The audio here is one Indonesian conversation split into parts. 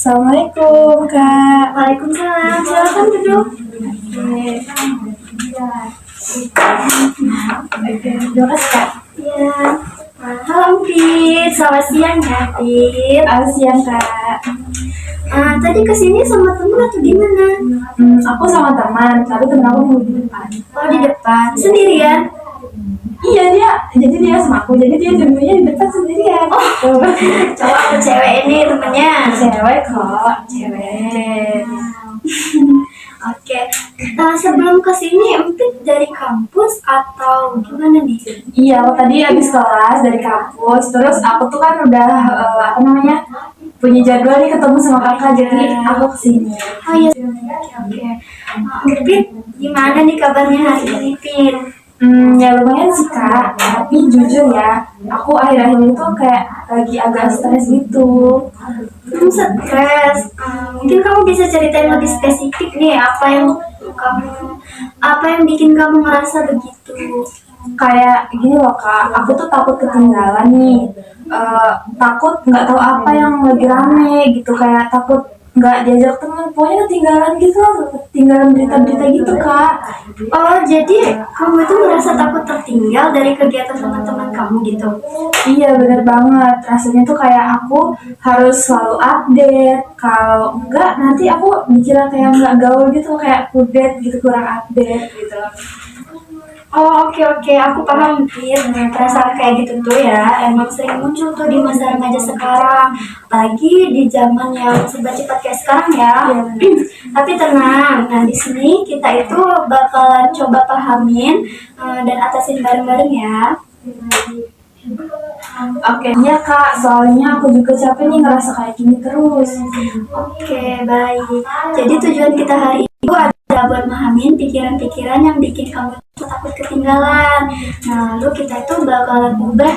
Assalamualaikum Kak. Waalaikumsalam, silakan duduk. Oke, terima kasih Kak. Ya, halo Mpit, selamat siang ya Mpit. Selamat siang Kak. Tadi kesini sama temen atau gimana? Aku sama teman, tapi temen aku mau di depan. Oh di depan, sendirian? Iya jadi dia sama aku, jadi dia duduknya di depan sendirian. Coba aku cewek ini temennya. Cewek kok, cewek. Oke, sebelum kesini Mpit dari kampus atau gimana nih? Iya, aku tadi habis kelas dari kampus, terus aku tuh kan udah punya jadwal nih ketemu sama kakak, jadi aku kesini. Oh iya, oke. Mpit, gimana nih kabarnya hari ini Pit? Ya lumayan sih Kak, tapi jujur ya, aku akhir-akhir ini tuh kayak lagi agak stres gitu. Stres. Mungkin kamu bisa ceritain lebih spesifik nih apa yang bikin kamu ngerasa begitu? Kayak gini loh Kak, aku tuh takut ketinggalan nih. Takut nggak tahu apa yang lagi rame gitu, kayak takut nggak diajak teman, pokoknya ketinggalan gitu loh, ketinggalan berita-berita gitu Kak. Oh, jadi kamu itu merasa takut tertinggal dari kegiatan teman-teman kamu gitu? Iya bener banget, rasanya tuh kayak aku harus selalu update, kalau enggak nanti aku dikira kayak nggak gaul gitu, kayak kudet gitu, kurang update gitu. Oh, oke, aku paham Pit. Perasaan kayak gitu tuh ya emang sering muncul tuh di masa remaja sekarang, apalagi di zaman yang serba cepat kayak sekarang ya. Tapi tenang, nah di sini kita itu bakalan coba pahamin dan atasin bareng-bareng ya. Oke, iya Kak, soalnya aku juga capek nih ngerasa kayak gini terus. Oke, baik. Jadi tujuan kita hari itu adalah buat memahami pikiran-pikiran yang bikin kamu tuh takut ketinggalan. Nah, lalu kita itu bakalan ubah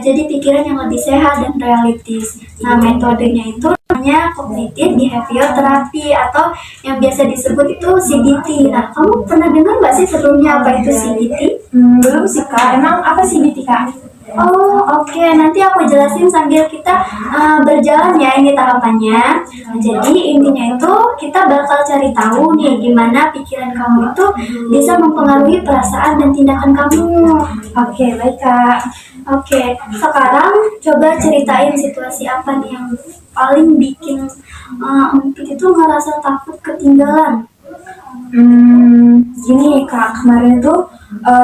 jadi pikiran yang lebih sehat dan realistis. Nah, metodenya itu namanya Cognitive Behavior Therapy atau yang biasa disebut itu CBT. Nah, kamu pernah dengar nggak sih sebelumnya apa itu CBT? Belum sih Kak, emang apa sih BT Kak? Oh, oke. Nanti aku jelasin sambil kita berjalan ya ini tahapannya. Nah, jadi intinya itu kita bakal cari tahu nih gimana pikiran kamu itu bisa mempengaruhi perasaan dan tindakan kamu. Oke, baik Kak. Oke, sekarang coba ceritain situasi apa nih yang paling bikin Empit itu ngerasa takut ketinggalan. Gini Kak, kemarin tuh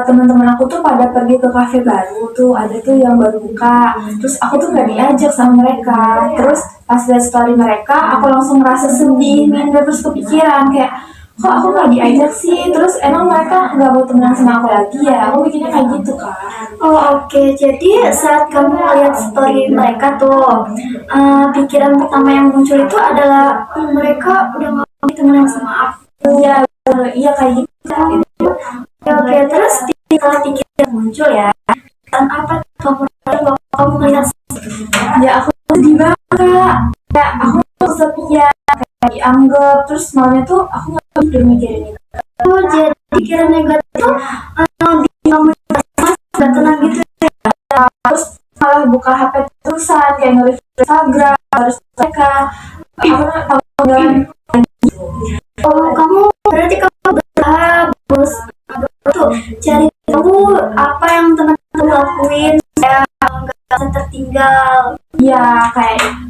teman-teman aku tuh pada pergi ke kafe baru tuh, ada tuh yang baru buka, terus aku tuh nggak diajak sama mereka. Terus pas lihat story mereka, aku langsung ngerasa sedih, minder, terus kepikiran kayak kok aku nggak diajak sih, terus emang mereka nggak mau temenan sama aku lagi ya, aku mikirnya kayak gitu Kak. Oh, oke. Jadi saat kamu lihat story mereka tuh, pikiran pertama yang muncul itu adalah mereka udah nggak mau temenan sama aku. Iya, iya kayak gitu. Oke, terus setelah pikiran muncul ya, dan apa kamu kamu melihat? Ya aku sedih banget Kak, kayak aku tuh kesepian, kayak dianggap, terus malamnya tuh aku nggak tidur mikirin itu. Oh, jadi pikiran negatif itu bikin kamu nggak tenang gitu ya? Terus malah buka HP terusan, kayak nge-refresh Instagram, harus mereka aku tahu. Oh, berarti kamu harus tuh cari tahu apa yang teman-teman lakuin supaya nggak tertinggal. Ya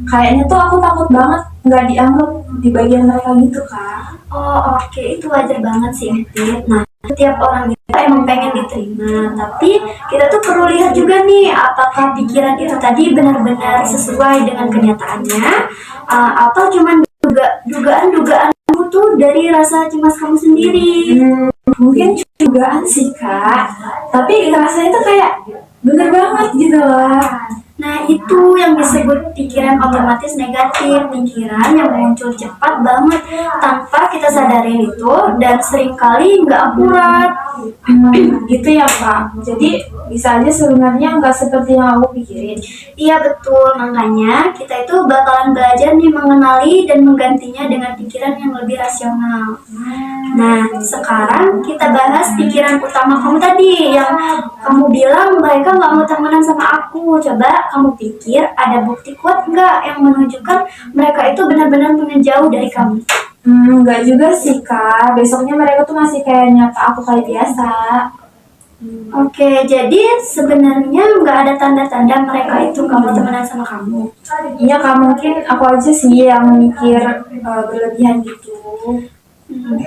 kayaknya tuh aku takut banget nggak dianggap di bagian mereka gitu Kak. Oh, oke, itu wajar banget sih Empit. Nah, setiap orang itu emang pengen diterima, tapi kita tuh perlu lihat juga nih apakah pikiran itu tadi benar-benar sesuai dengan kenyataannya atau cuman dugaan-dugaan kamu tuh dari rasa cemas kamu sendiri. Mungkin dugaan sih Kak, tapi rasanya tuh kayak bener banget gitu loh. Nah, itu yang disebut pikiran otomatis negatif, pikiran yang muncul cepat banget tanpa kita sadarin itu dan seringkali nggak akurat. Gitu ya Kak, jadi bisa aja sebenarnya nggak seperti yang aku pikirin. Iya betul, makanya kita itu bakalan belajar nih mengenali dan menggantinya dengan pikiran yang lebih rasional. Nah, sekarang kita bahas pikiran utama kamu tadi yang kamu bilang mereka nggak mau temenan sama aku. Coba kamu pikir ada bukti kuat nggak yang menunjukkan mereka itu benar-benar pengen jauh dari kamu? Enggak juga sih kak, besoknya mereka tuh masih kayak nyapa aku kayak biasa. Oke, jadi sebenarnya nggak ada tanda-tanda mereka itu nggak mau temenan sama kamu. Iya kak, mungkin aku aja sih yang mikir berlebihan gitu. Hmm.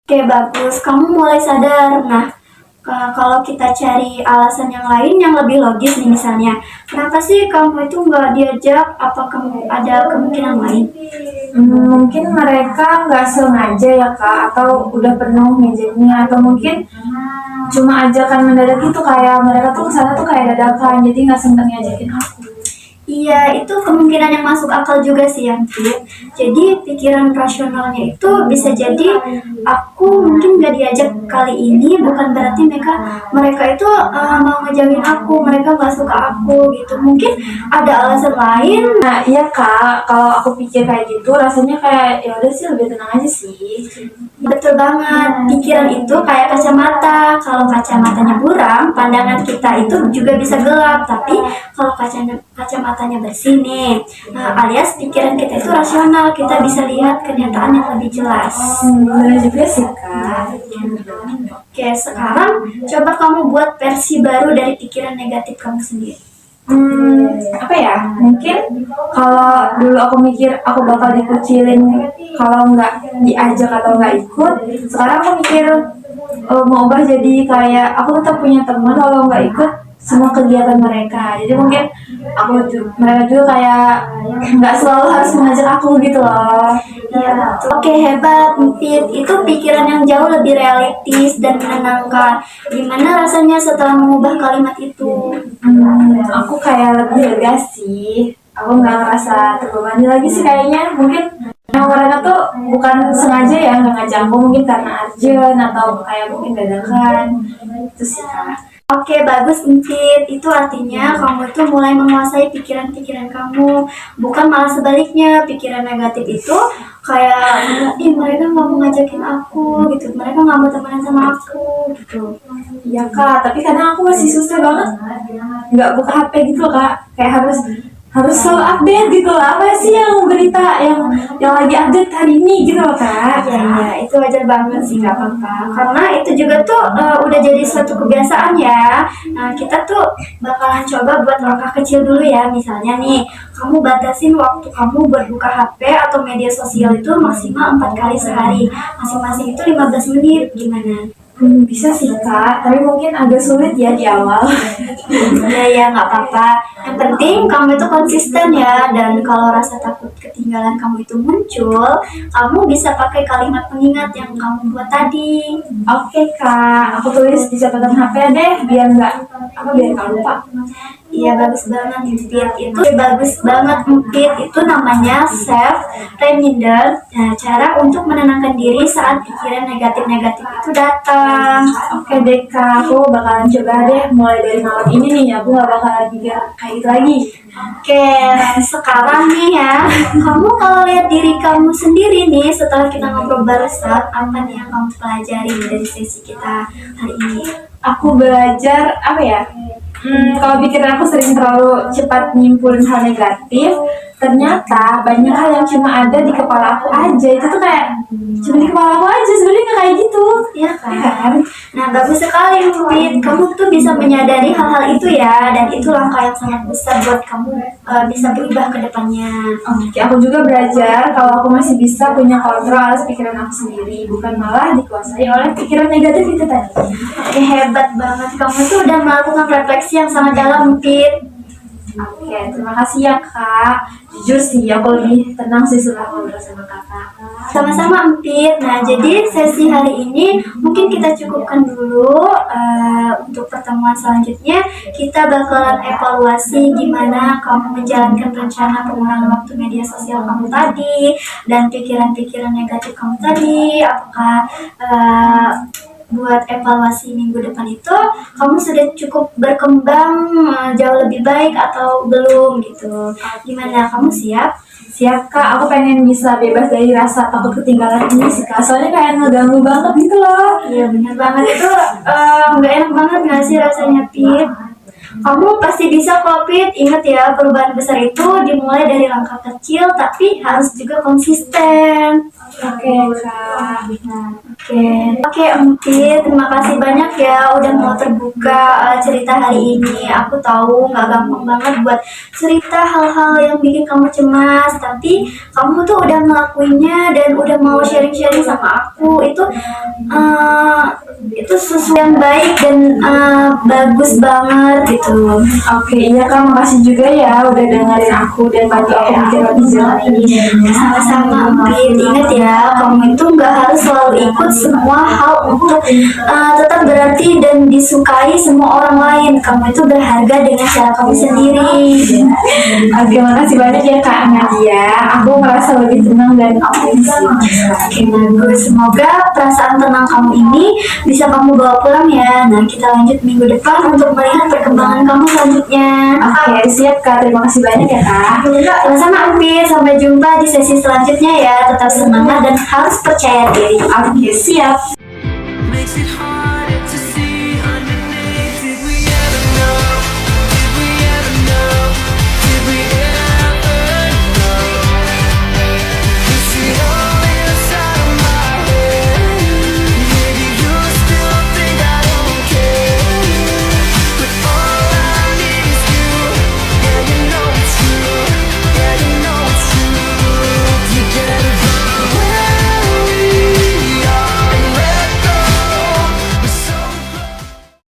Oke, bagus. Kamu mulai sadar. Nah, kalau kita cari alasan yang lain yang lebih logis nih misalnya, kenapa sih kamu itu nggak diajak? Apa kamu ada kemungkinan lain? Mungkin mereka nggak sengaja ya kak, atau udah penuh mejanya, atau mungkin cuma ajakan mendadak gitu, kayak mereka tuh kesana tuh kayak dadakan, jadi nggak sempet ngajakin aku. Iya, itu kemungkinan yang masuk akal juga sih yang Fit. Jadi pikiran rasionalnya itu bisa jadi aku mungkin gak diajak kali ini bukan berarti mereka itu mau ngejauhin aku, mereka gak suka aku gitu. Mungkin ada alasan lain. Nah iya kak, kalau aku pikir kayak gitu rasanya kayak ya udah sih, lebih tenang aja sih. Betul banget, pikiran itu kayak kacamata. Kalau kacamatanya buram, pandangan kita itu juga bisa gelap. Tapi kalau kacamatanya bersih nih, alias pikiran kita itu rasional, kita bisa lihat kenyataan yang lebih jelas. Bener juga sih kak. Oke, sekarang coba kamu buat versi baru dari pikiran negatif kamu sendiri. Apa ya? Mungkin kalau dulu aku mikir aku bakal dikucilin kalau nggak diajak atau nggak ikut, sekarang aku mikir mau ubah jadi kayak aku tetap punya teman walau nggak ikut semua kegiatan mereka. Jadi mungkin mereka juga kayak nggak selalu harus mengajak aku gitu loh. Iya, oke, hebat, Fit. Itu pikiran yang jauh lebih realistis dan menenangkan. Gimana rasanya setelah mengubah kalimat itu? Aku kayak lebih lega sih. Aku nggak ngerasa terbebani lagi sih kayaknya. Mungkin yang mereka tuh bukan sengaja ya nggak ngajak aku, mungkin karena urgent atau kayak mungkin dadakan. Itu sih kak. Oke, bagus, Fit. Itu artinya kamu itu mulai menguasai pikiran-pikiran kamu. Bukan malah sebaliknya, pikiran negatif itu kayak, ih mereka nggak mau ngajakin aku gitu. Mereka nggak mau temenan sama aku gitu. Iya kak, tapi kadang aku masih susah banget nggak buka HP gitu loh kak. Kayak harus selalu update gitu loh. Apa sih yang berita yang lagi update hari ini gitu loh kak. Iya, itu wajar banget sih, nggak apa-apa. Karena itu juga tuh udah jadi suatu kebiasaan ya. Nah, kita tuh bakalan coba buat langkah kecil dulu ya. Misalnya nih, kamu batasin waktu kamu buat buka HP atau media sosial itu maksimal 4 kali sehari. Masing-masing itu 15 menit. Gimana? Bisa sih kak, tapi mungkin agak sulit ya di awal. Ya, nggak apa-apa. Yang penting kamu itu konsisten ya. Dan kalau rasa takut ketinggalan kamu itu muncul, kamu bisa pakai kalimat pengingat yang kamu buat tadi. Oke kak, aku tulis di catatan HP deh biar nggak lupa. Iya, bagus banget Empit. Itu bagus banget Empit. Itu namanya self reminder. Nah, cara untuk menenangkan diri saat pikiran negatif-negatif itu datang. Oke deh kak, aku bakalan coba deh mulai dari malam ini nih. Aku nggak bakalan pikir kayak gitu lagi. Oke, sekarang nih ya, kamu kalau lihat diri kamu sendiri nih setelah kita ngobrol barusan, apa nih yang kamu pelajari dari sesi kita hari ini? Aku belajar apa ya? Kalau pikiran aku sering terlalu cepat nyimpulin hal negatif, ternyata banyak hal yang cuma ada di kepala aku aja. Itu tuh kayak cuma di kepala aku aja, sebenarnya nggak kayak gitu. Iya Ya kan? kan? Nah, bagus sekali Fit. Kamu tuh bisa menyadari hal-hal itu ya, dan itu langkah yang sangat besar buat kamu bisa berubah ke depannya. Oke, aku juga belajar kalau aku masih bisa punya kontrol atas pikiran aku sendiri, bukan malah dikuasai oleh pikiran negatif itu tadi. Oke, hebat banget. Kamu tuh udah melakukan refleksi yang sangat dalam, Fit. Oke, terima kasih ya kak. Jujur sih, aku lebih tenang sih setelah ngobrol sama kakak. Sama-sama Empit. Nah, jadi sesi hari ini mungkin kita cukupkan dulu. Untuk pertemuan selanjutnya kita bakalan evaluasi gimana kamu menjalankan rencana pengurangan waktu media sosial kamu tadi dan pikiran-pikiran negatif kamu tadi. Apakah buat evaluasi minggu depan itu kamu sudah cukup berkembang jauh lebih baik atau belum gitu. Gimana, kamu siap? Siap kak, aku pengen bisa bebas dari rasa takut ketinggalan ini sih kak. Soalnya kayak ngeganggu banget gitu loh. Iya bener banget itu, nggak enak banget nggak sih rasanya, Pit? Kamu pasti bisa kok, Pit. Ingat ya, perubahan besar itu dimulai dari langkah kecil tapi harus juga konsisten. Oke kak. Oke, Empit, terima kasih banyak ya udah mau terbuka cerita hari ini. Aku tahu nggak gampang banget buat cerita hal-hal yang bikin kamu cemas, tapi kamu tuh udah ngelakuinnya dan udah mau sharing-sharing sama aku. Itu sesuatu yang baik dan bagus banget gitu. Oke, iya kak, makasih juga ya udah dengerin aku dan bantu aku mikir lebih jelas ini. Sama-sama, Empit. Ingat ya, kamu itu nggak harus selalu ikut semua hal untuk tetap berarti dan disukai semua orang lain. Kamu itu berharga dengan cara kamu sendiri. Oke, makasih banyak ya kak Nadia. Aku merasa lebih tenang dan optimis. Oke, bagus. Semoga perasaan tenang kamu ini bisa kamu bawa pulang ya. Nah, kita lanjut minggu depan untuk melihat perkembangan kamu selanjutnya. Oke, siap kak. Terima kasih banyak ya kak. Sama-sama, Empit. Sampai jumpa di sesi selanjutnya ya. Tetap semangat dan harus percaya diri. Oke, siap.